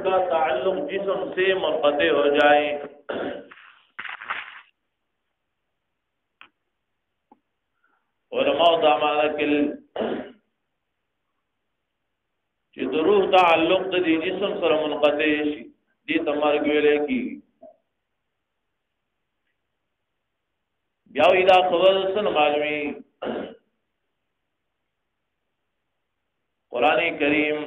का ताल्लुक जिस्म से मुनक़ते हो जाए। उलमा दामाना के रूह ताल्लुक दी जिस्म सर मुनक़ते दी तमर्ग वेले की ब्याव इदा खबर सन मालूमी कुरान करीम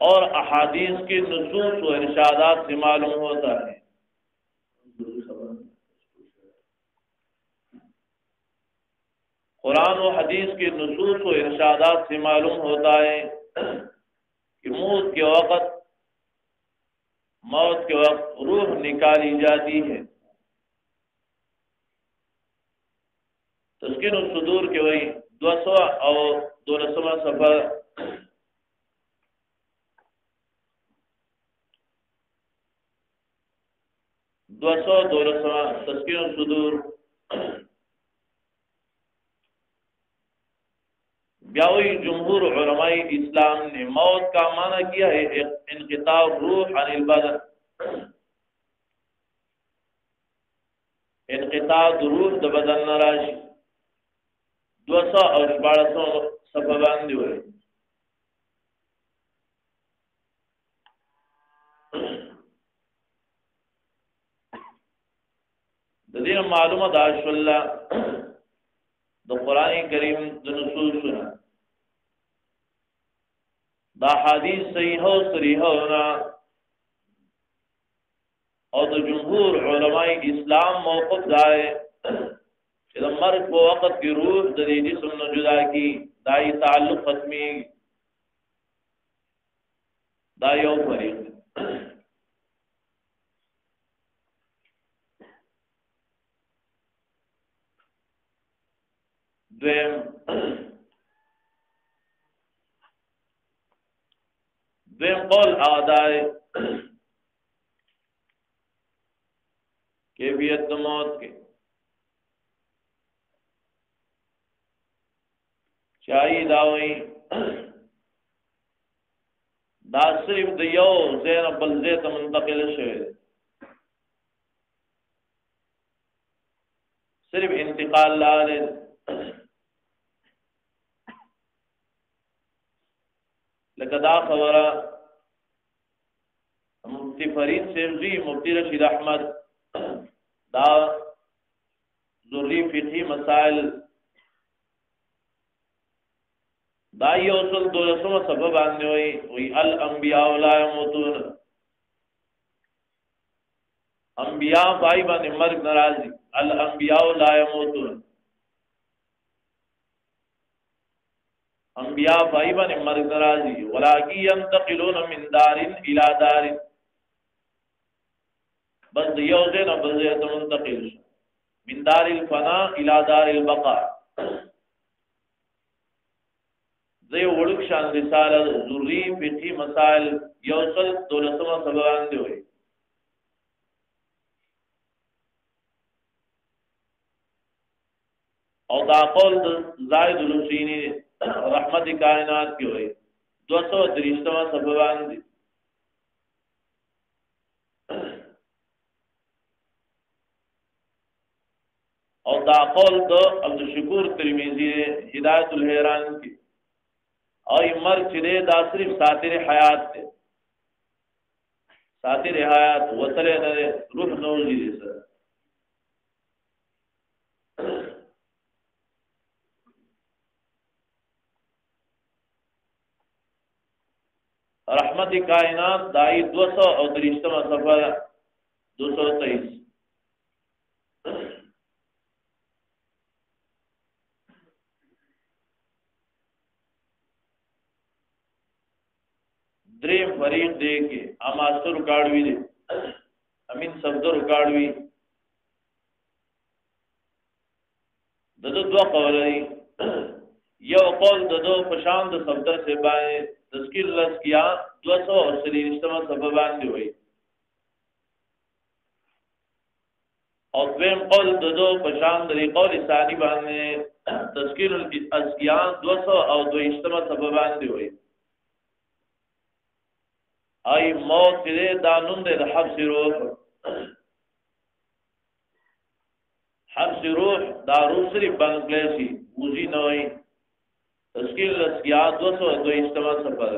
और अहादीस के नुसूस व इरशादात से मालूम होता है। कुरान व हदीस के नुसूस व इरशादात से मालूम होता है कि मौत के वक्त रूह निकाली जाती है। तस्कीन सुदूर के वही 200 और 200वां सफर तस्कीन सुदूर ब्यावी जमहूर उलमाए इस्लाम ने मौत का माना किया है इनक़िता रूह अनिल बदन, इनक़िता रूह द बदन नाराज 200 और 1200 सफा बांधी हुए। दीन मालूम दाशुल्ला द कुरान करीम द नुसूस सुना दा हदीस सही हो सरीह होना और द जमहूर उलमाए इस्लाम मौक़िफ़ दाए इधर मर्द को वक़्त की रूह दरी जिस्म न जुदा की दाई ताल्लुक़ ख़त्मी दायो फरीक़ द्वेम कौल आदाए कैफियत मौत के चाही दावी दा सिर्फ दियो ज़ैन बलज़े मुंतकिल शे सिर्फ इंतकाल लाले लकदा खबरा मुफ्ती फरीद सेवजी मुफ्ती रशीद अहमद दा ज़ुर्री फ़िक़ही मसाइल दाई उsul 200 सबब आने हुई अल अंबिया ला यमूतून अंबिया भाई बने मर्ग नाराजी अल अंबिया ला यमूतून अंबिया भाई बने मर्ग नाराजी वलाकी यंतकिलून मिन दारिन इला दारिन बस दियोज़े न बज़े मुंतकिल मिन दारिल फना इला दारिल बका ज़े वड़ुक शान रिसाला ज़ुर्री फ़िक़ही मसाइल यौसल 200 सबब दे हुए और दाक़ौल ज़ायद लुसीनी रहमत कायनात के हुए 230वां सबब दे और दाक़ौल तो अब्दुल शकूर तिरमिज़ी हिदायतुल हैरान की और मर चिरे दा सिर्फ सातिर हयात थे सातिर हयात वसले न रूह नौजी सर रहमत कायनात दाई 200 और 30वां सफर 223 द्रेम फरीक दे के अमासुर काड़वी दे अमीन सब्दर काड़वी ददो दो कवलई यो कौल ददो प्रशांत सब्दर से बाए तस्कीर लस किया 200 और 30वां सबब आने हुई और द्वेम कौल ददो प्रशांत कौल इसानी बाने तस्कीर अज़कियान 200 और 220वां सबब आने हुई ای موت دې دا نوم دې د حبس روح. حبس روح دا روح صرف بنگلیسی موزی نوئی تشکیل لسکیات 202 اجتماع سفر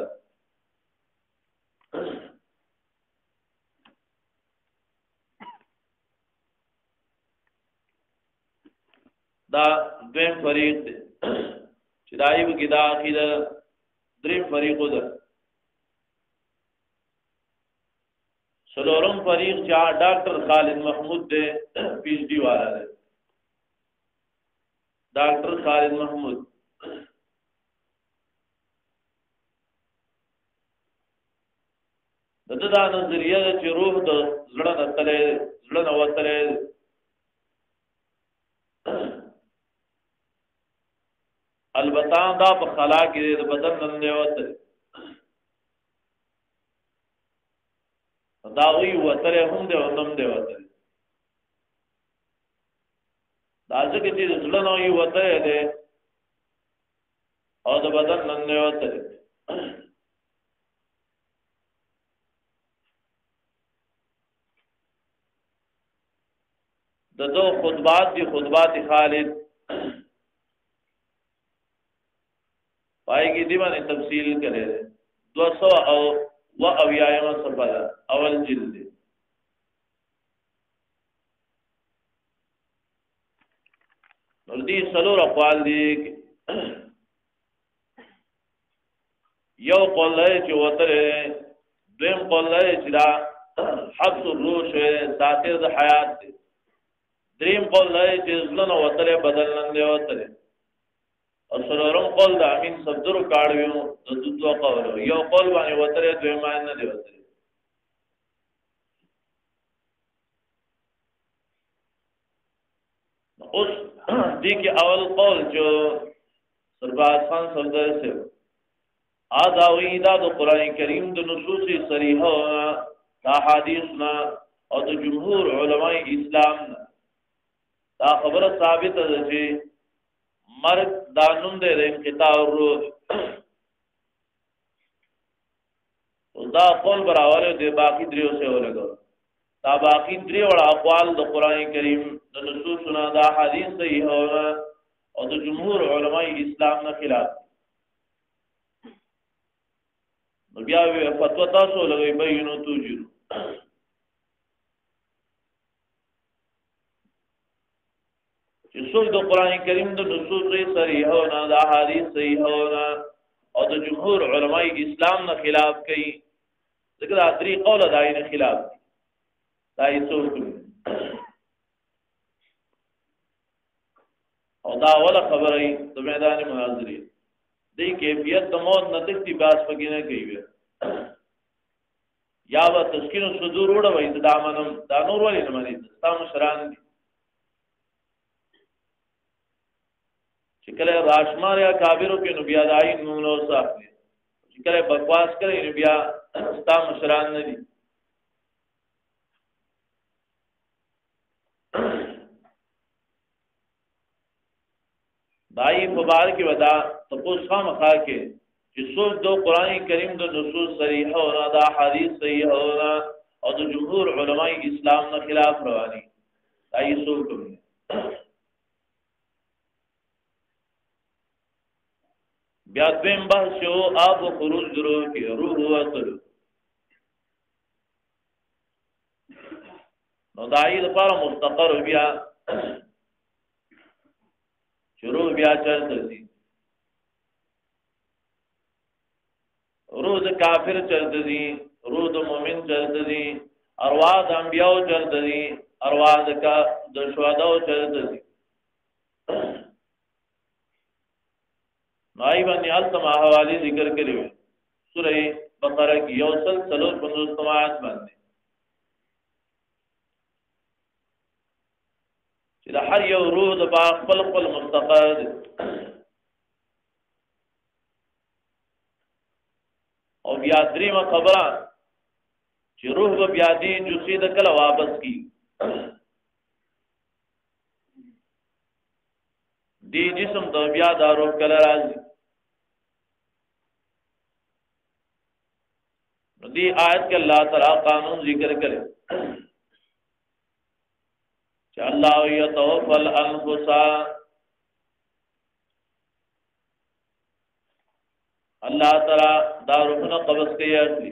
دا دویم فریق دی چې دایو کې دا عقیده دریم فریقو ده. څلورم فریق چې ډاکټر خالد محمود دی پی ایچ ڈی والا دی. ډاکټر خالد محمود دغه دا نظریه چې روح د زړه نه تلې زړه نه وتلې البته دا په خلا کې د بدن نه وته دا وی وتره هم دی هم دی وته دا ځکه چې زړه نه وي وته دی او د بدن نه وته د دو خطبات دی خطبات خالد پائے گی دی باندې تفصیل کرے 200 او اویایم صفحه اول جلد نور دی سلور اقوال دی یو قول لای چې وتره دویم قول لای چې دا حبس الروح ساتر د حیات دی. دریم قول لای چې ځلنه وتره بدل نه وتره او سلورم قول د امین صدر کاړیو د دوه قول یو قول باندې وتره دوی معنی نه دی وتره. اوس دې کې اول قول جو سرباز خان صدر سے آداوی دا د قران کریم د نصوص صریحه دا حدیثنا او د جمهور علماء اسلام دا خبره ثابت ده چې مرګ دانون دے انقطاع الروح دا قول براور دے باقی دریو سے ہو لگا دا باقی دری وڑا اقوال دا قرآن کریم دا نصوصنا دا حدیث صحیح ہونا اور دا جمہور علماء اسلام نا خلاف بیاوی فتوہ تاسو لگئی بینو توجیرو څوک د قران کریم د نصوص صریحه او د احادیث صحیحه او د جمهور علماء اسلام نه خلاف کوي ځکه دا درې قول دای نه خلاف دا یې څوک او دا ولا خبره د میدان مناظرې د کیفیت د موت نه تکتی باس پکې نه کوي یا و تسکین صدور وړوي دا منم دا نور ولې نه مانی تاسو شران دي چکله راشمار یا کابرو کې نو بیا دای نو صاحب دي چکله بکواس کوي نو بیا ستا مشران نه دي دای په بار کې ودا تاسو خامخا کې چې څوک د قران کریم د نصوص صریحه او د احادیث صحیحه او د جمهور علماء اسلام نه خلاف رواني دای څوک بیا دویم بحث شو آب و خروج درو کی روح و اصل نو دائی دفارا مستقر بیا شروع بیا چلتا دی روح دا کافر چلتا دی روح دا مومن چلتا دی ارواح دا انبیاء چلتا دی ارواح دا شهداء چلتا دی نائی باندې التما حوالی ذکر کړی وي سورہ بقره کې یو سل څلور 50 آیات باندې چې د هر یو روح د خپل خپل مستقر او بیا دریمه خبره چې روح به بیا دې جسې د کله واپس کی دی جسم ته بیا دا روح کله راځي दी आयत के अल्लाह तआला कानून जिक्र करे कि अल्लाह यतवफ़ल अनफुसा, अल्लाह तआला दारुहन कब्ज़ के असली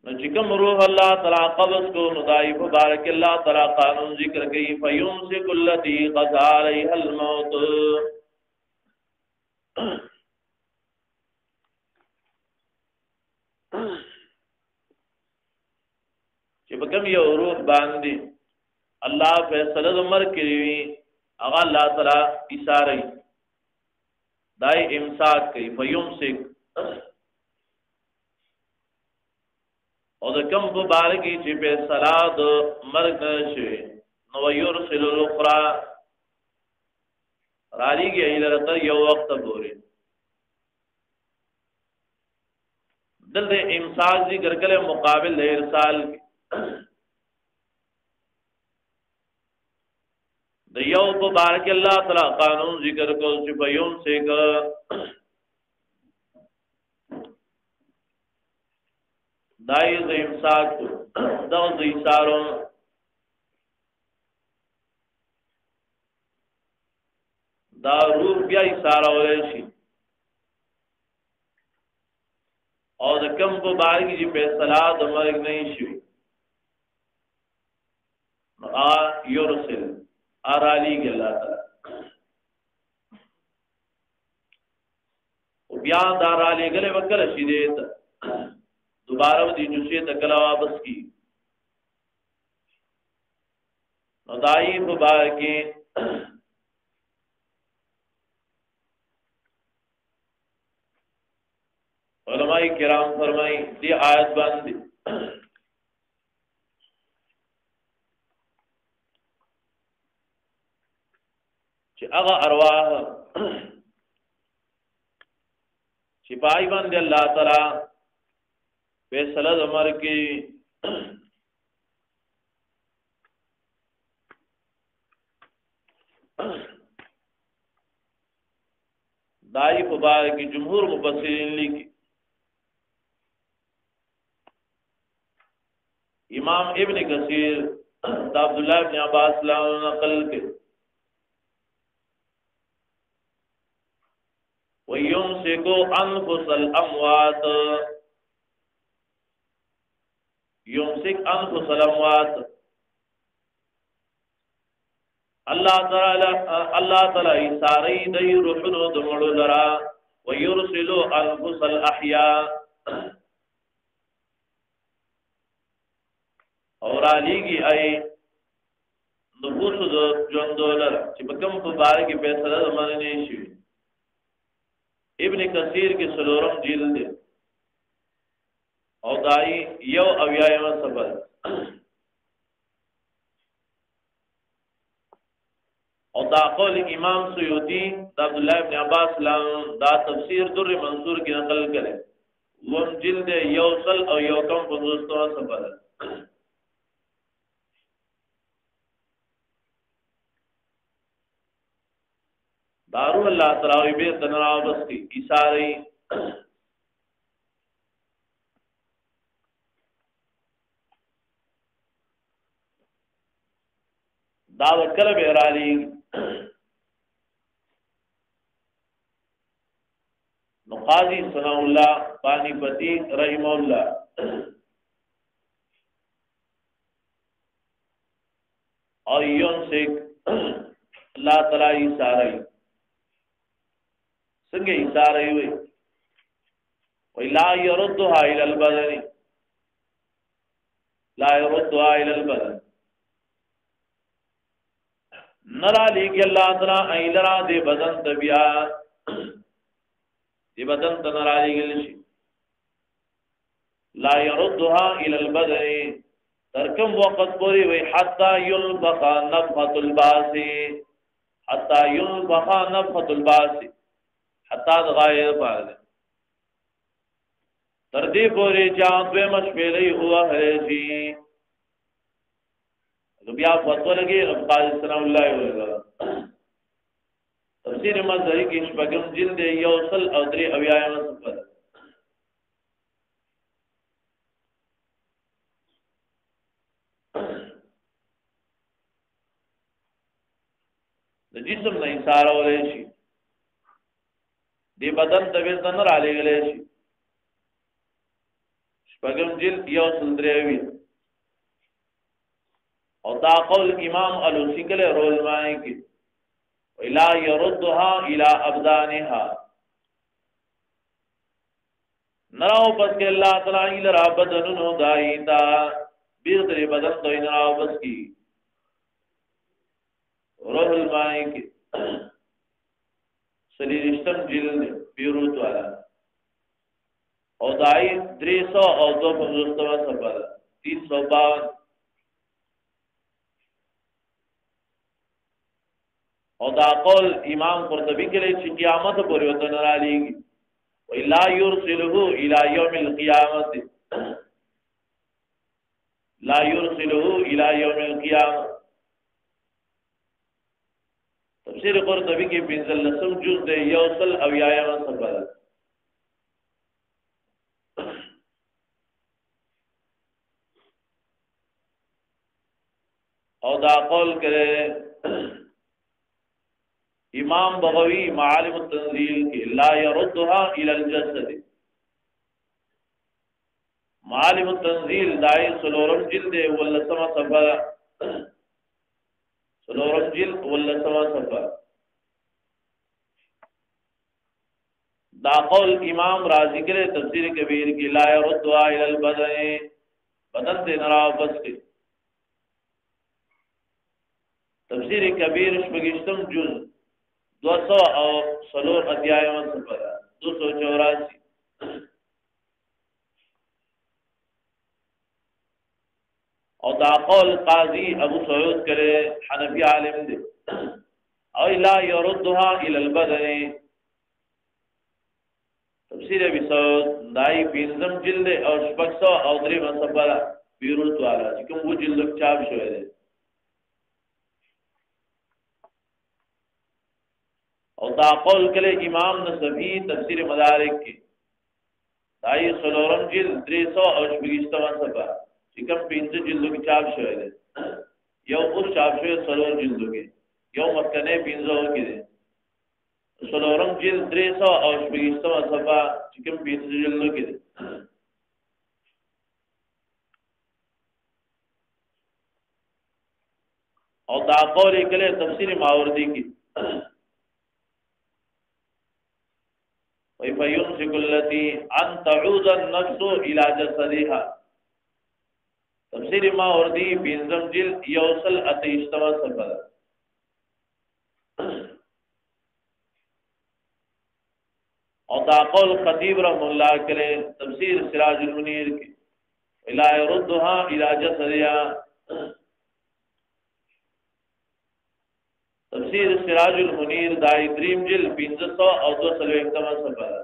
जिकम रूह अल्लाह तआला कब्ज़ को नुदाई मुबारक अल्लाह तआला कानून जिक्र के फयुमसिकुल्लती क़ज़ा अलैहल मौत, बकम ये रूह बांधी अल्लाह फैसला उमर की अगा अल्लाह तआला इशारे दाई इमसाक कई फयुमसिक और कम मुबारकी ची पे सलाद मर्ग नशे नवयुरसिलुल उखरा राली के इलरत यो वक्त बोरे दिल दे इमसाक जिक्र करे मुकाबिल दे इरसाल दयो मुबारक अल्लाह तआला कानून जिक्र को सिफयुम से दाई इमसाक दो इशारों दारू क्या इशारा हो रही और कम को बारगी जी पे सलाद मर्ग नहीं शुई आ युरसिल आराली के अल्लाह तआला बयान दाराली गले वकल शिदेत दोबारा दी जुसे तकला वापस की नदाई मुबारकी उलमाए किराम फरमाई दी आयत बंद अगा अरवाह सिपाही बंद अल्लाह तआला फैसला उमर की दाई मुबारक की जमहूर मुफस्सिरीन लिखी इमाम इब्न कसीर अब्दुल्लाह इब्न अब्बास नकल के वयुमसिकु अनफुसल अमवात, युमसिक अनफुसल अमवात अल्लाह तआला इशारे दई रुहनो दमड़ो लरा वयुरसिलु अनफुसल अहया और आली की आई नफूस जोंदोलर चिपकम मुबारक की फैसला मानने शी इब्न कसीर के सलोरम जिल्द और दाई यो अव्यायम सफर और दाखल इमाम सुयूती अब्दुल्लाह इब्न अब्बास दा तफसीर दुर्र मंसूर की नकल करे वो जिल्द योसल और योकम पंदोस्तवा सफर दारू अल्लाह तआला बे तनावस की इशारे दावत कर बेराली नुकाजी सनाउल्लाह पानीपति रहीमउल्लाह और योन से अल्लाह तआला इशारे संगे इशारे हुए ला यरुद्दुहा इलल बदनी ला यरुद्दुहा इलल बदन नरा लेके अल्लाह तआला ऐलरा दे बदन तबिया दे बदन तनरा लेके ला यरुद्दुहा इलल बदनी तरकम वक़्त पूरी हुई हत्ता युलबखा नफहतुल बासी हत्ता युलबखा नफहतुल बासी हत्ता गायब पाल तरदी पूरी चांदवे मशपेली हुआ है जी रुबिया फतवा लगी काजी सनाउल्लाह होगा तब تفسیر مظهری کی شپږم جلد یوصل او درې اویایم صفحه د جسم نه اشاره ولې شي دی بدن ته وزن را لګلې شي شپږم جلد یوصل درېوي او دا قول امام الوسی کله رول مای کی ولا يردها الى ابدانها نراو پس کے اللہ تعالی لرا بدنونو دایتا بیر دری بدن تو نراو پس کی روح المائی کی سلیرشتم جلد بیروت والا او دائی 300 او 250 سفر 352 او دا قول امام قرطبی کے لئے چی قیامت پوری وطن را لیگی وَإِلَّا يُرْسِلُهُ إِلَى يَوْمِ الْقِيَامَةِ لَا يُرْسِلُهُ إِلَى يَوْمِ الْقِيَامَةِ تفسیر قرطبی کی پنزل لسم جز دے یوصل اویایم سفر او دا قول کرے امام بغوی معالم التنزیل کی لا يردها الى الجسد معالم التنزیل دائی سلورم جلد واللسمہ صفحہ سلورم جلد واللسمہ صفحہ دا قول امام رازی کے تفسیر کبیر کی لا يردها الى البدن بدن سے نراو بس کے تفسیر کبیر شپگشتم جز 200 او سلور ادیایم سفر 284 او دا قول قاضی ابو سعود کرے حنفی عالم دے او لا يردها الى البدن تفسیر ابی سعود دائی پینزم جلد او شپکسو او دریم سفر بیروت والا چکم وہ جلد چاپ شوئے دے او دا قول کله امام نصفی تفسیر مدارک کی دائی سلورم جلد 300 او شپگشتم صفحہ چکم 5 جلدوں کی چاپ شوئے دے یو اس چاپ شوئے سلور جلدوں کی یو مکنے 500 کی دے سلورم جلد 300 او شپگشتم صفحہ چکم 5 جلدوں کی دے او دا قول کله تفسیر ماوردی کی فَيُمْسِكُ الَّتِي أَن تَعُودَ النَّفْسُ إِلَى جَسَدِهَا تفسیر ماوردی بینزم جلد یوصل اتیشتما صفحہ اور دا قول خطیب رحم اللہ کرے تفسیر سراج المنیر کی إِلَى يَرُدُّهَا إِلَى جَسَدِهَا تفسیر سراج المنیر دائی دریم جلد 500 او 201 صفحہ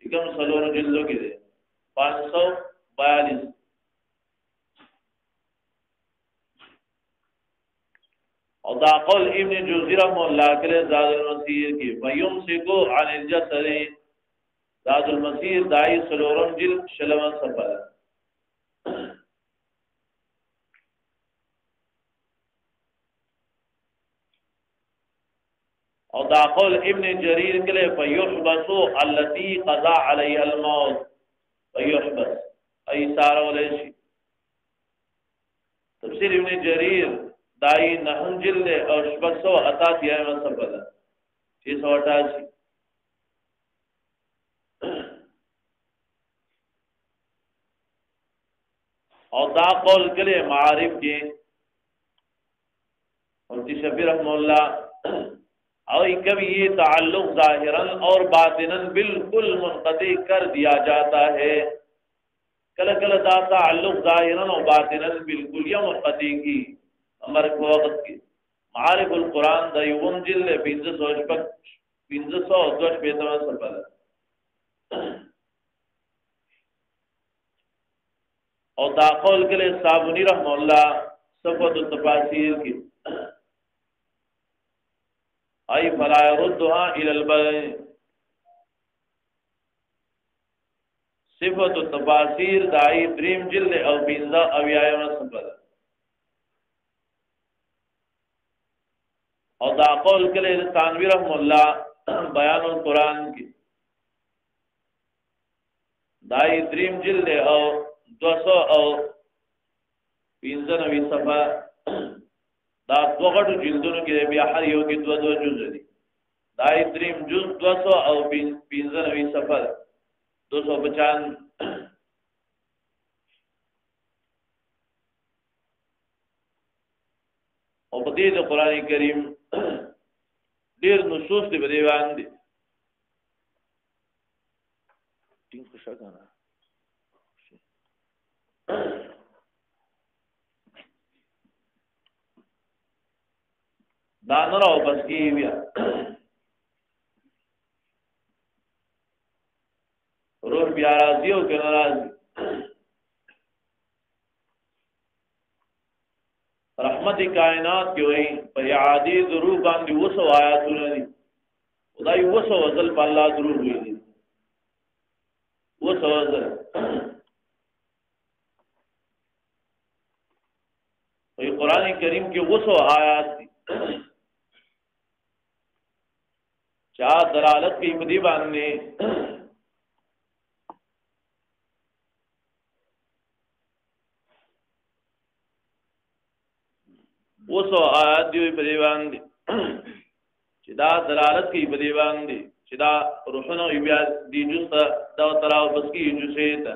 چکم سلور جلدوں کی دے 542 اور دا قول ابن جوزی رحمہ اللہ کے زاد المسیر کی وَيُمْسِكُ عَنِ الْجَسَدِ زاد المسیر دائی سلورم جلد 16 صفحہ او دا قول ابن جریر کے لئے فَيُحْبَسُ الَّتِي قَضَى عَلَيْهَا الْمَوْتِ فَيُحْبَسُ ایسار ولیشی تفسیر ابن جریر دائی نحن جلد اور شبکسو اتات یائم صفحہ 688 اور دا قول کے لئے معارف کی مفتی شفیع رحمہ اللہ اور کبھی یہ تعلق ظاہراً اور باطناً بالکل منقطع کر دیا جاتا ہے کل کل دا تعلق ظاہراً اور باطناً بالکل یا منقطع کی امر کو وقت کی معارف القرآن دا یوم جلد 525 صفحہ اور دا قول کے لئے صابونی رحمہ اللہ صفحۃ التفاسیر کی आई फला यरुद्दुहा इलल बय सिफत तफासिर दाई द्रीम जिल्द और बिंजा अव्यायम सफर और दाखौल के लिए तानवीर रहमुल्लाह बयानुल कुरान की दाई द्रीम जिल्द और 200 और 95 सफा दा दोगट जिल्दों के भी हर यो की दो जुज दी दाई द्रीम जुज 200 और 95 सफा 295 और बदीद कुरान करीम देर नुसूस दे बदेवान दी तीन खुशा गाना दानरा और बस की भी रूह प्याराजियों के नाराजी रहमत कायनात के वही परियादी जरूर बांधी वो सो आया तूने उदाई वो सो वजल पल्ला जरूर हुई थी वो सो वजल वही कुरान करीम के वो सो आयात थी चाह दलालत की बदी बांधने वो सो आयात दी बदीवान दी चिदा दलालत की बदीवान दी चिदा रुहनो इबिया दी जुस्ता दा तराव बस की जुसेता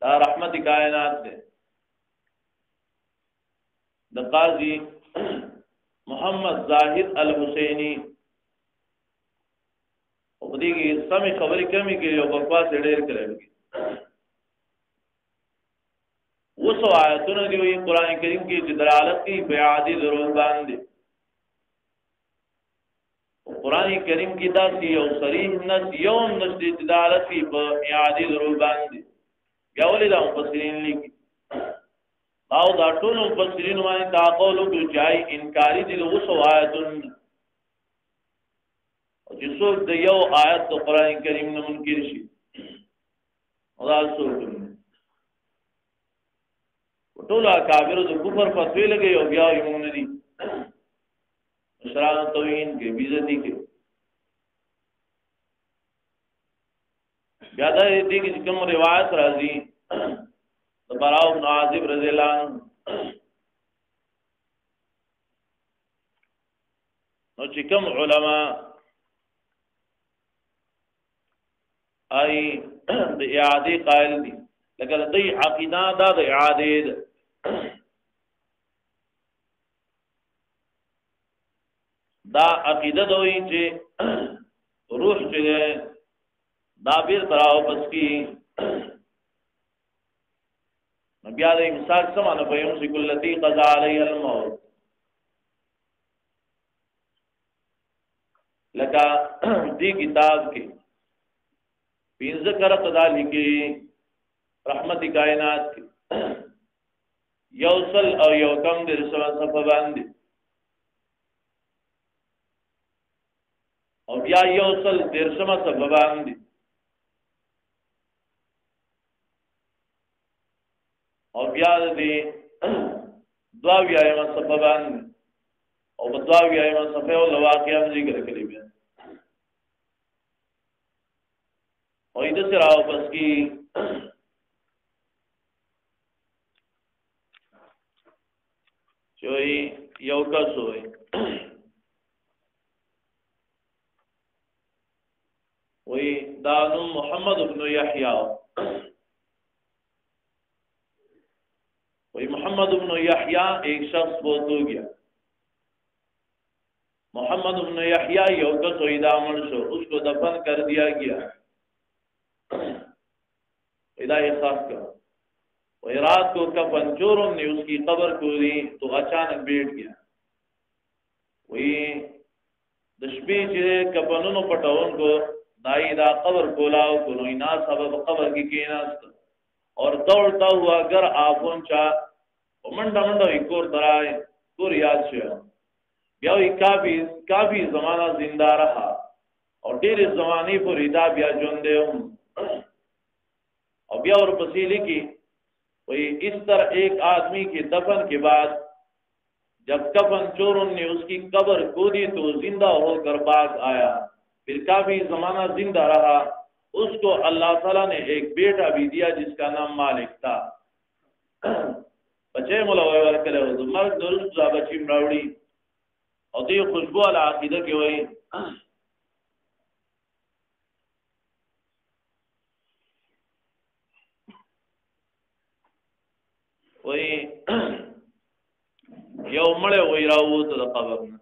दा रहमत कायनात दे द काजी मोहम्मद जाहिद अल हुसैनी उदी की समी खबरी कमी के लिए बकवास ढेर करेगी वो सो आयतों ने हुई कुरान करीम की दलालत की बेआदी जरूर बांधे कुरान करीम की दासी और सरीह नस यौम नस दलालत की बेआदी जरूर बांधे क्या बोले दा मुफस्सिरीन लिखी आओ दाटों मुफस्सिरीन वाली ताक़ोलो जो जाए इनकारी दिल वो सो आयतों जिसो दयो आयत तो कुरान करीम ने मुनकिर शी अल्लाह सो टोला काबिर जो कुफर फतवे लगे हो गया इमाम नदी शरान तौहीन के बेइज्जती के ज्यादा ये थी कि कम रिवायत राजी तो बराउ इब्न आजिब रज़ियल्लाहु अन्हु नो चिकम उलमा आई द इआदे कायल दी लेकिन दई अकीदा दा द इआदे दा अकीदत हुई जे रूह जे दाबिर तराव बस की नबी अलैहि मिसाल समान बयम सिकुल्लती क़ज़ा अलैहिल मौत लगा दी किताब के बीन ज़कर क़ज़ा लिखी रहमत कायनात की यौसल और यौकम दिरसवा सफबांदी और या यौसल दिरसमा सफबांदी और या दे द्वाव्यायमा सफबांदी और द्वाव्यायमा सफे और लवाक़िया जिक्र करी बिया और इधर से राव बस की जोई यौकस होई वही दानुम मोहम्मद इब्न यहया वही मोहम्मद इब्न यहया एक शख्स बहुत हो गया मोहम्मद इब्न यहया यौकस होई दामन शो उसको दफन कर दिया गया इलाही खास का वही रात को कफन चोरों ने उसकी कब्र को दी तो अचानक बैठ गया वही दशबी जे कफनों पटाउन को दाईदा कब्र कोलाओ को नोइना सबब कब्र की केनास्त और दौड़ता हुआ घर आ पहुंचा मंडा मंडा इकोर तराए कोर याद से بیا وی کافی زمانہ زندہ رہا اور ډېر زمانی پورې دا بیا ژوند دی اور بیا اور پسې لیکي وہی اس طرح ایک آدمی کے دفن کے بعد جب کفن چوروں نے اس کی قبر کھودی تو زندہ ہو کر باغ آیا، پھر کافی زمانہ زندہ رہا، اس کو اللہ تعالیٰ نے ایک بیٹا بھی دیا جس کا نام مالک تھا. بچے مولا وای ورکړه او د مرګ درست دا بچی مراوړي او دې خوشبو علی عقیده کې وای وای یو مړ وای راووت د قبر نه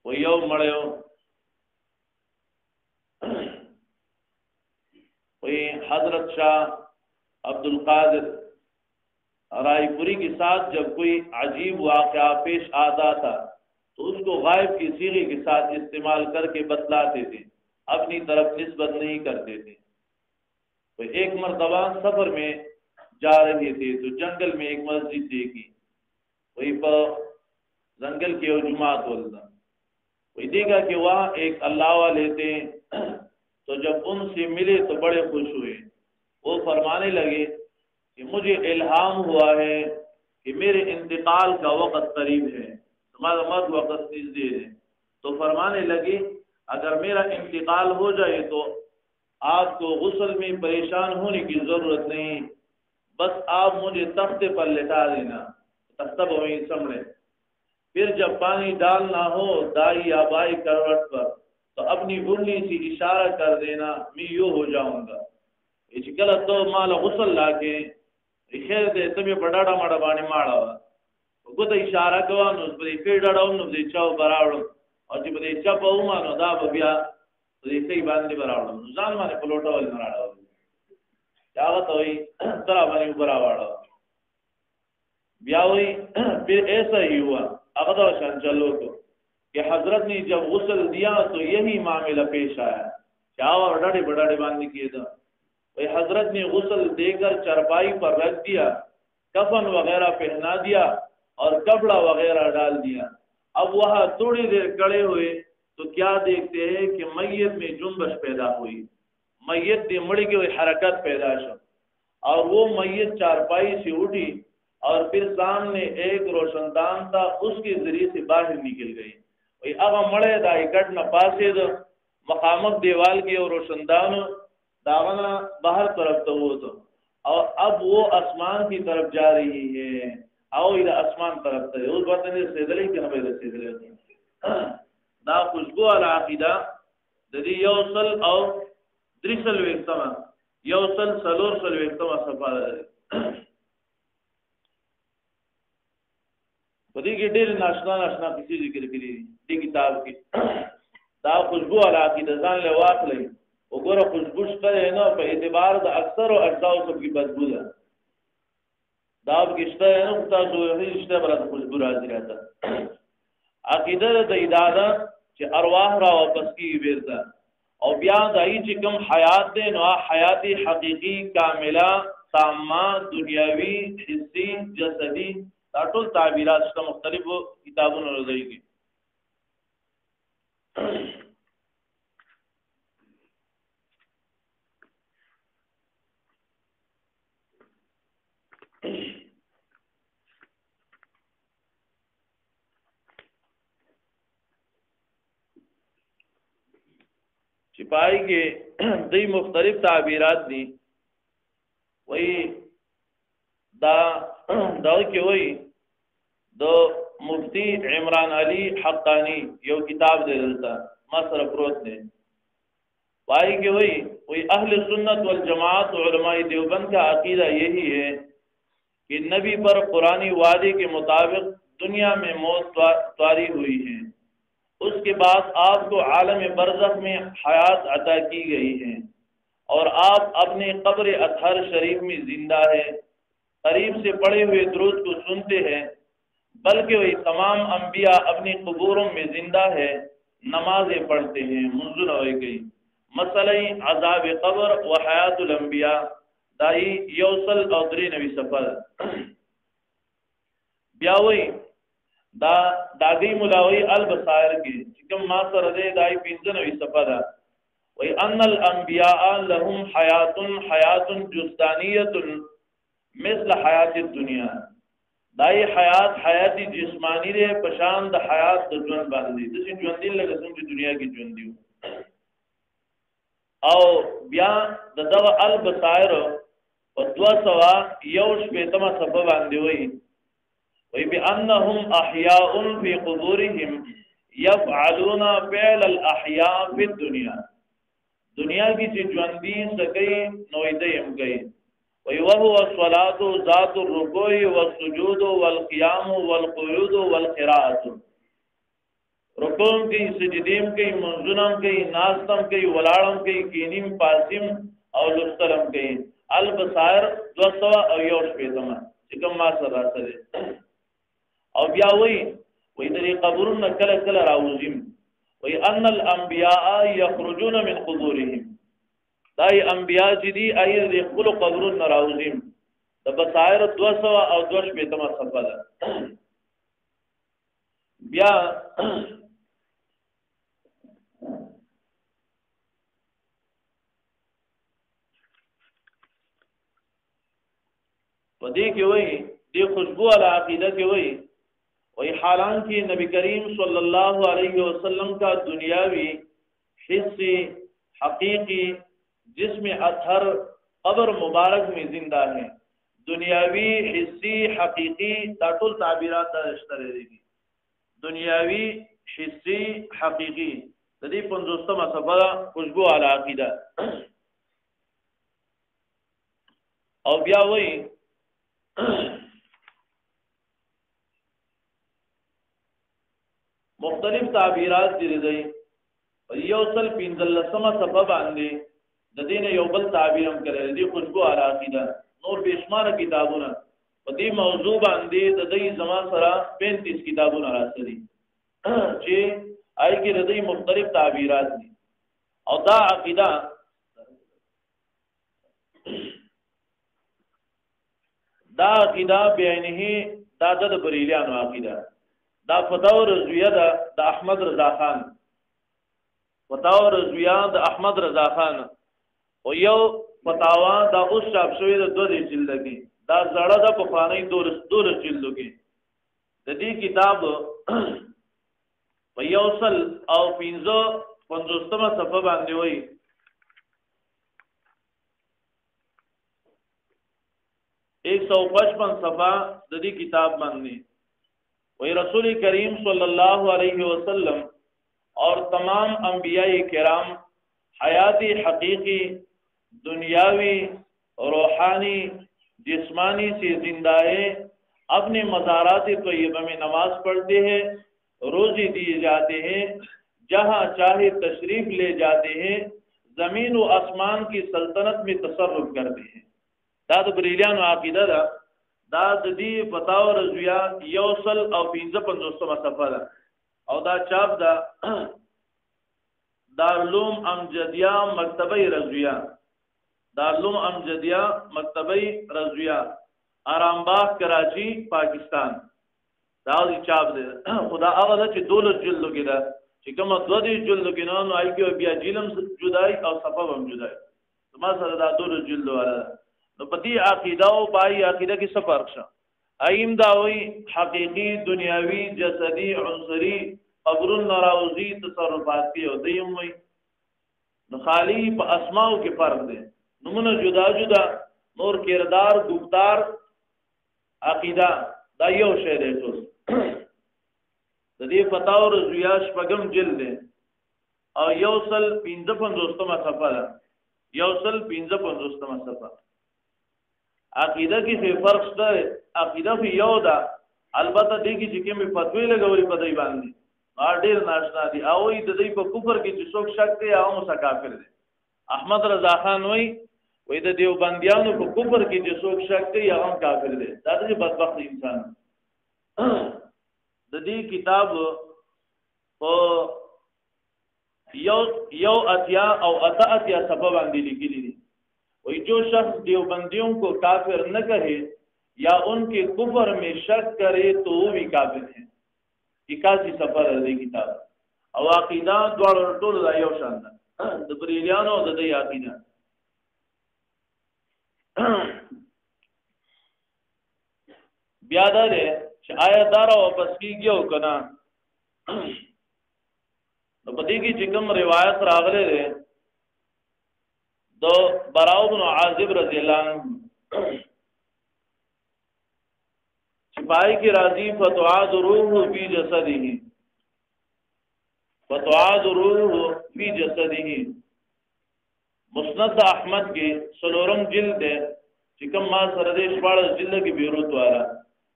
وای یو مړ حضرت شاہ عبد القادر رائے پوری کے ساتھ جب کوئی عجیب واقعہ پیش آتا تھا تو اس کو غائب کی صیغے کے ساتھ استعمال کر کے بتلاتے تھے، اپنی طرف نسبت نہیں کرتے تھے. تو ایک مرتبہ سفر میں جا رہے تھے تو جنگل میں ایک مسجد دیکھی، وہی پر جنگل کے جماعت بولتا وہی دیکھا کہ وہاں ایک اللہ والے تھے. تو جب ان سے ملے تو بڑے خوش ہوئے. وہ فرمانے لگے کہ مجھے الہام ہوا ہے کہ میرے انتقال کا وقت قریب ہے، تمہارا مرگ وقت نزدیک ہے. تو فرمانے لگے اگر میرا انتقال ہو جائے تو آپ کو غسل میں پریشان ہونے کی ضرورت نہیں، بس آپ مجھے تختے پر لٹا دینا، تختہ وہیں سمڑے، پھر جب پانی ڈالنا ہو دائی یا بائی کروٹ پر تو اپنی انگلی سے اشارہ کر دینا، میں یوں ہو جاؤں گا. اس غلط تو مال غسل لا کے خیر دے تمہیں بڑاڑا مڑا بانے ماڑا کو تو اشارہ کوا نو پر پھر ډاډاو نو دې چاو براوړ او چې په دې چا په ومانو دا بیا دې صحیح باندې براوړ نو ځان باندې پلوټول نه راړو چاغه ته وي ترا باندې براوړ بیا وي پھر ایسا ہی ہوا. اغدا شان چلو تو کہ حضرت نے جب غسل دیا تو یہی معاملہ پیش آیا، چاو ڈاڑے بڑاڑے باندھ کیے تھا. وہی حضرت نے غسل دے کر چرپائی پر رکھ دیا، کفن وغیرہ پہنا دیا اور کپڑا وغیرہ ڈال دیا. اب وہاں تھوڑی دیر کڑے ہوئے تو کیا دیکھتے ہیں کہ میت میں جنبش پیدا ہوئی، میت نے مڑی کی ہوئی حرکت پیدا شو اور وہ میت چارپائی سے اٹھی اور پھر سامنے ایک روشن دان تھا، اس کے ذریعے سے باہر نکل گئی. وہی اب مڑے دا کٹ نہ پاسے دو مقامت دیوال کی اور روشن دان داغنا باہر طرف تو وہ تو اور اب وہ آسمان کی طرف جا رہی ہے او الى آسمان طرف ته اوس وطن سیدلې کې نه به سیدلې دا خوشبو علی عقیده د دې یوصل او درسل وختمه یوصل سلور سل وختمه صفه ده په دې کې ډېر ناشنا کیسې ذکر کړي دي کتاب کې. دا خوشبو علی عقیده ځان له واخلې وګوره خوشبو شته نه په اعتبار د اکثر او اجزاء سب کی بدبو ده. داب کشته نه تاسو هیڅ شته برات خوشبو راځي راته عقیده د ایداده چې ارواح را واپس کی بیرته او بیا دای چې کوم حیات ده نو حیات حقیقی کامله تامه دنیاوی حسی جسدی دا ټول تعبیرات شته مختلفو کتابونو راځي کی. چھپائی کے دی مختلف تعبیرات دی وہی دا کہ وہی دو مفتی عمران علی حقانی یو کتاب دے دلتا مصر پروت نے وائی کہ وہی اہل سنت والجماعت علماء دیوبند کا عقیدہ یہی ہے کہ نبی پر قرآنی وعدے کے مطابق دنیا میں موت طاری ہوئی ہے، اس کے بعد آپ کو عالم برزخ میں حیات عطا کی گئی ہے اور آپ اپنے قبر اطہر شریف میں زندہ ہے، قریب سے پڑے ہوئے درود کو سنتے ہیں، بلکہ وہی تمام انبیاء اپنی قبوروں میں زندہ ہے، نمازیں پڑھتے ہیں، منظور ہوئی گئی. مسئلہ عذاب قبر و حیات الانبیاء دای یوصل او درې نوی صفه بیا وی دا داګی ملاوی البصائر کې کوم ما سره دی دای 95 صفه ده وی ان الانبیاء لهم حیات جسدانیه مثل حیات الدنیا دای حیات جسمانی له پشان د حیات د ژوند باندې د ژوند دی لکه څنګه دنیا کې ژوند دی او بیا دغه البصائر او 201 صفه باندې وی بانهم احیاء فی قبورهم يفعلون فعل الاحیاء فی الدنیا دنیا کی چې ژوند دي سګي نوې دې هم گئی وی وهو الصلاة ذات الركوع والسجود والقيام والقعود والقراءة رکوع کی سجدیم کی منځونم کی ناستم کی ولاړم کی کینیم پاسیم او لسترم کی البصائر 201 چې کوم ما سره سره او بیا وی دې قبرون کله کله راوځم وی ان الانبیاء یخرجون من قبورهم دای انبیاء چې دی ایر د خپل قبرونو راوځم د بصائر 202 صفه ده بیا پدې کې وایي د خوشبو علی عقیده کې وایي حالانکہ نبی کریم صلی اللہ علیہ وسلم کا دنیاوی حصی حقیقی جسم اطہر قبر مبارک میں زندہ ہے دنیاوی حصی حقیقی تاطول تعبیرات اشترے دیگی دنیاوی حصی حقیقی تدی 50 صفحہ خوشبو علی عقیدہ او بیا وی مختلف تعبیرات دي یوصل 15 صفحه باندې د دین یو بل تعبیر هم کړی دی خوشبو علی عقیده نور بشمار کتابونه په دې موضوع باندې د دې زمان سره 35 کتابونه راځي چې آی کې د دې مختلف تعبیرات دي او دا عقیده بعینه دا د بریلیانو عقیده دا فتاوی رضویه دا احمد رضا خان فتاوی رضویه دا احمد رضا خان او یو فتاوا دا اوس چاپ شوی د 2 جلد کې دا زړه د پخوانی دور جلدو کې د دې کتاب په یوصل او 50 صفحه باندې وایي 155 صفحه د دې کتاب باندې وہی رسول کریم صلی اللہ علیہ وسلم اور تمام انبیاء کرام حیاتی حقیقی دنیاوی روحانی جسمانی سے زندائے اپنے مزارات طیبہ میں نماز پڑھتے ہیں روزی دیے جاتے ہیں جہاں چاہے تشریف لے جاتے ہیں زمین و آسمان کی سلطنت میں تصرف کرتے ہیں دا بریلیان عقیدہ دا دا د دې فتاوی رضویه یوصل او 55 صفحه ده او دا چاپ دا دارالعلوم امجدیه مکتبه رضویه دارالعلوم امجدیه مکتبه رضویه آرامباغ کراچی پاکستان دا دې چاپ ده خدا هغه چې 12 جلدو کې ده چې کوم 2 جلدو کې نو آی کې بیا جلم جدای او صفحه هم جدای ما سره دا 2 جلدو ولا نو پتی عقیدہ او پای عقیدہ کی څه فرق شه ایم دا وی حقیقی دنیاوی جسدی عنصری قبر نراوزی تصرفات کی او دیم وی نو خالی په اسماء کې فرق دی نمونه جدا جدا نور کردار گفتار عقیدہ دا یو شی دی ټول د دې فتاوی رضویه شپږم جلد او یوصل 55 صفحه ده یوصل 55 صفحه عقیدہ کی څه فرق شته عقیدہ په یو ده البته دې کې چې کومې فتوی لګوري په دای باندې ډېر ناشنا دي او د دې په کفر کې چې څوک شک کوي هغه مسکافر دي احمد رضا خان وای د دیوبندیانو په کفر کې چې څوک شک کوي هغه کافر دي دا دې بدبخت انسان د دې کتاب په یو اتیا او اتیا صفحه باندې لیکلي دي वही जो शख्स देवबंदियों को काफिर न कहे या उनके कुफर में शक करे तो वो भी काफिर है। 81 सफर है किताब और अकीदा द्वार टोल यो शानदार द बरेलियानो द दे अकीदा बियादा रे आया दारा वापस की गयो कना तो पति की जिकम रिवायत रागले रे तो बराउ बिन आजिब रज़ी अल्लाह अन्हु सिपाही की राजी फतुआद रूह फी जसदिही फतुआद रूह फी जसदिही मुस्नद अहमद के सलोरम जिल्द है चिकम मा सरदेश पाड़ जिल्द की बिरुत वाला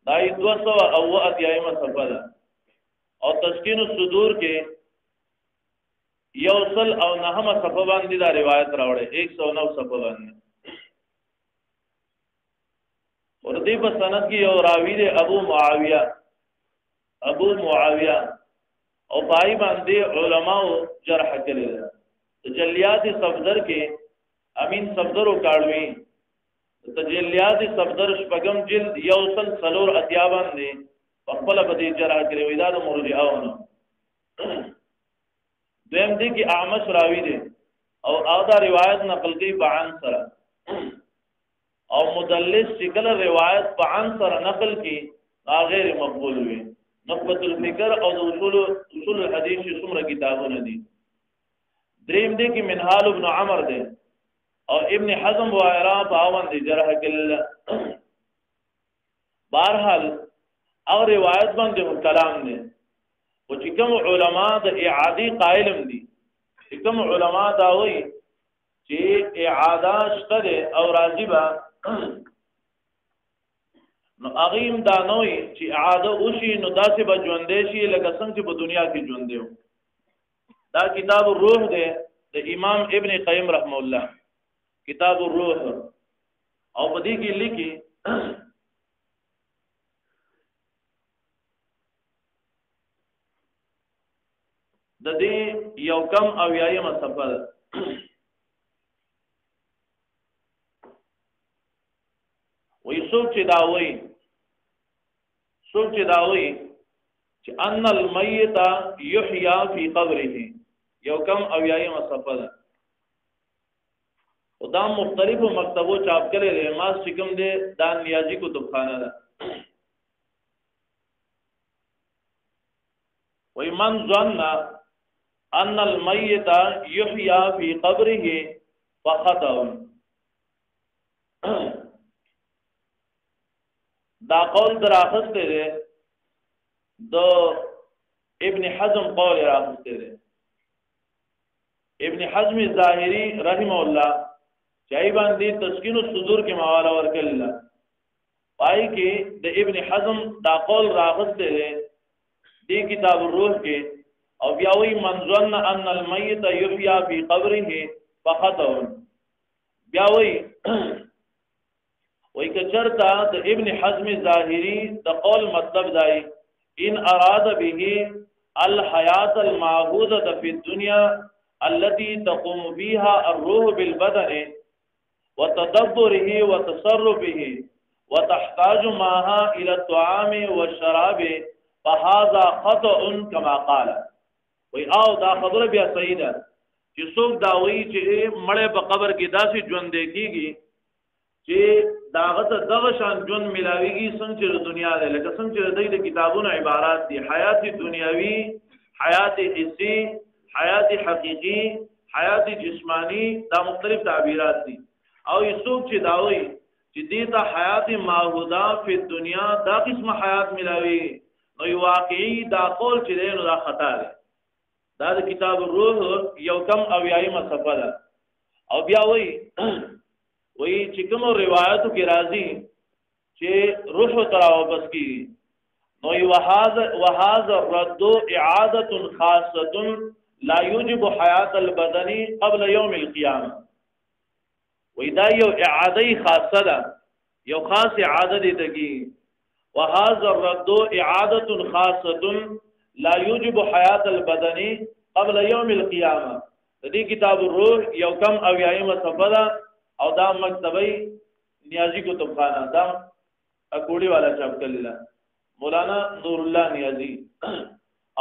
दाई 200 अव्वा अध्याय में सफल और तस्कीन सुदूर के यौसल और नहम सफबान दा रिवायत रावड़े 109 सफबान और दीप सनद की और रावी अबू मुआविया और भाई बांधे उलमाओ जरह करे तजलियात सफदर के अमीन सफदर उकाड़वी तजलियात सफदर शपगम जिल्द यौसल सलोर अत्याबान ने पखपल बदी जरह करे विदाद मुरजिआवन द्वेम दी की आमश रावी दे और आधा रिवायत नकल की बान सरा और मुदल्लिस शिकल रिवायत बान सरा नकल की गैर मकबूल हुई नक़बतुल फ़िक्र और उसूल हदीस सुमर किताबों ने दी द्रीम दी की मिनहाल इब्न अमर दे और इब्न हज़म वायरा बावन दे जरह किल बहरहाल और रिवायत बन जो कलाम ने वो चिकम उलमा द इआदी कायलम दी चिकम उलमा दावी चे इआदा शतरे और राजिबा न अगीम दानोई ची आदो उशी नुदासे बजवंदेशी लगसंग ची दुनिया की जुंदे हो दा किताब रूह दे द इमाम इब्न क़य्यिम रहमहुल्लाह किताब रूह और बदी की लिखी ददी यौकम अव्याय मसफल वही सुख चिदावई अन्नल मय्यता युहया फी क़ब्रिही यौकम अव्याय मसफल उदाम मुख्तलिफ मकतबो चाप करे रे मास चिकम दे दान नियाजी को दुखाना दा वही मन ज़न्ना अन्नल मय्यता युहया फी क़ब्रिही फ़ख़तअ दा कौल दराखस्ते रे दो इब्न हज़म कौल राखस्ते रे इब्न हज़म ज़ाहिरी रहिमहुल्लाह चाइबान दी तस्कीन सुदूर के मवाला वर्कल्ला पाई के द इब्न हज़म दा कौल राखस्ते रे दी किताब रूह के और ब्यावी मंज़न अन्नल मय्यत युहया फी क़ब्रिही फ़ख़तअ ब्यावी वही कचरता द इब्न हज़म ज़ाहिरी द कौल मतलब दाई इन अराद बिही अल हयात अल माहूदत फी दुनिया अल्लती तक़ूम बिहा अर्रूह बिल बदन व तदब्बुरिही व तसर्रुफिही व तहताजु माहा इला तुआम व शराब फहाज़ा ख़तअन कमा क़ाल वही आओ दा खबर बिया सही दा कि सोक दावी चे मड़े बकबर की दासी जुन देखीगी चे दागत दगशान जुन मिलावीगी संचर दुनिया दे लका संचर दई किताबों इबारात दी हयाती दुनियावी हयाती हिस्सी हयाती हकीकी हयाती जिस्मानी दा मुख्तलिफ ताबीरात दी और इसुक चे दावी चे दीता हयाती माहूदा फी दुनिया दा किस्म हयात मिलावी नो वाकई दा कौल चे दे नो दा खता दे दा किताब रूह यौकम अव्याई मसफल और ब्या वही चिकम और रिवायत की राजी चे रुह तरा वापस की नोई वहाज रद्दो इआदतुन खासतुन ला युजिबु हयात अल बदनी क़ब्ल यौम अल क़ियामा वही दायो इआदई खासदा यो खास इआदत तकी वहाज रद्दो इआदतुन खासतुन ला युजिबु हयात अल बदनी क़ब्ल यौम अल क़ियामा दी किताब रूह यौकम अव्याई मसफला او دا مکتبی نیازی کتبخانه دا اکوڑی والا چاپ کلیلا مولانا نور الله نیازی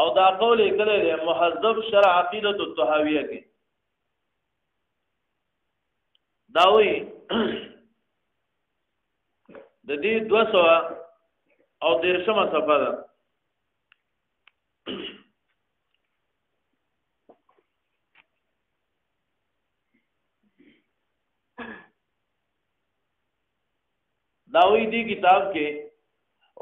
او دا قول کله محذب شرع عقیدۃ الطحاویہ کې داوی د دې 200 او 13 صفحه ده داوی دی کتاب کې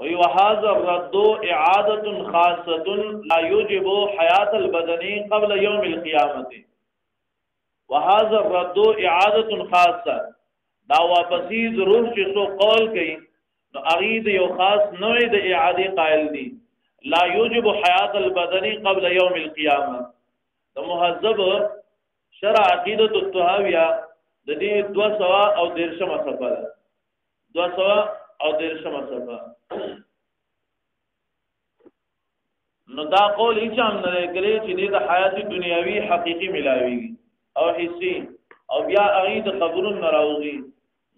وی وهذا الرد اعاده خاصه لا يوجب حیات البدن قبل يوم القيامه وهذا الرد اعاده خاصه دا واپسی ضرور چې سو قول کوي نو اريد یو خاص نوع د اعاده قائل دي لا يوجب حیات البدن قبل يوم القيامه د مهذب شرع عقیدۃ الطحاویہ د دې 200 او 13 صفحه ده 200 او 13 صفحه نو دا قول هیڅ هم نه لري چې د حیات دنیاوی حقيقي ملاويږي او حسي او بیا اغید قبرون نراوږي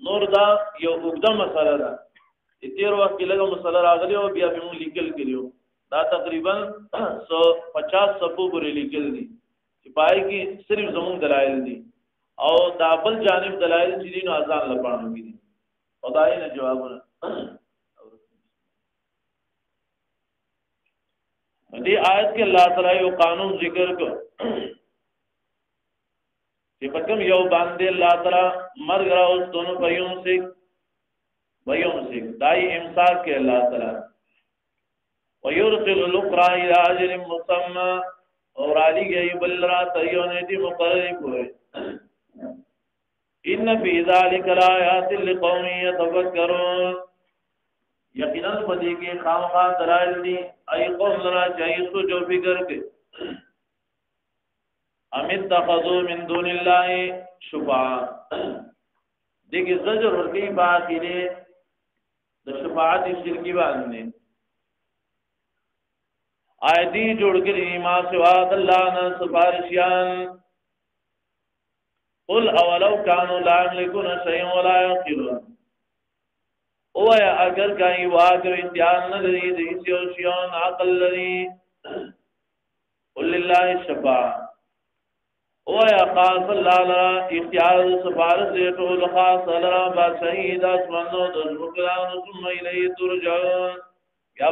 نور دا یو وګړه مسله ده تیر وخت کې لږه مسله راغلی او بیا به مو لیکل کړیو دا تقریبا 150 صفحو پورې لیکل دي چې پای کې صرف زمون دلایل دي او دا بل جانب دلایل چې دین اذان لپاره دي خدای نه جوابونه دې آیت کې الله تعالی یو قانون ذکر کړ چې پکم یو باندې الله تعالی مرګ راوس دونوں پيون سے دای امساک کې الله تعالی ويرسل الاخرى الى اجل مسمى اور علی گئی بلرا تیونه دي مقرر کوي ان فی ذلک لآیات لقوم یتفکرون یقینا پدې کې خامخا دلایل دي ای قوم لرا چې سوچ او فکر کوي امید تخذو من دون الله شفاعه دغه زجر ورکی باطله د شفاعت شرکی باندې آیدی جوړ کړي ما سوا الله نه سفارشیان قل اولو كانوا لا يملكون شيئا ولا يعقلون او یا اگر کای واګر امتحان نه لري د هیڅ شیان عقل لري قل لله الشفاعه او یا خاص الله لا اختیار سفارش دې ټول خاص الله با شهید اسمنو د ذکران ثم الیه ترجعون یا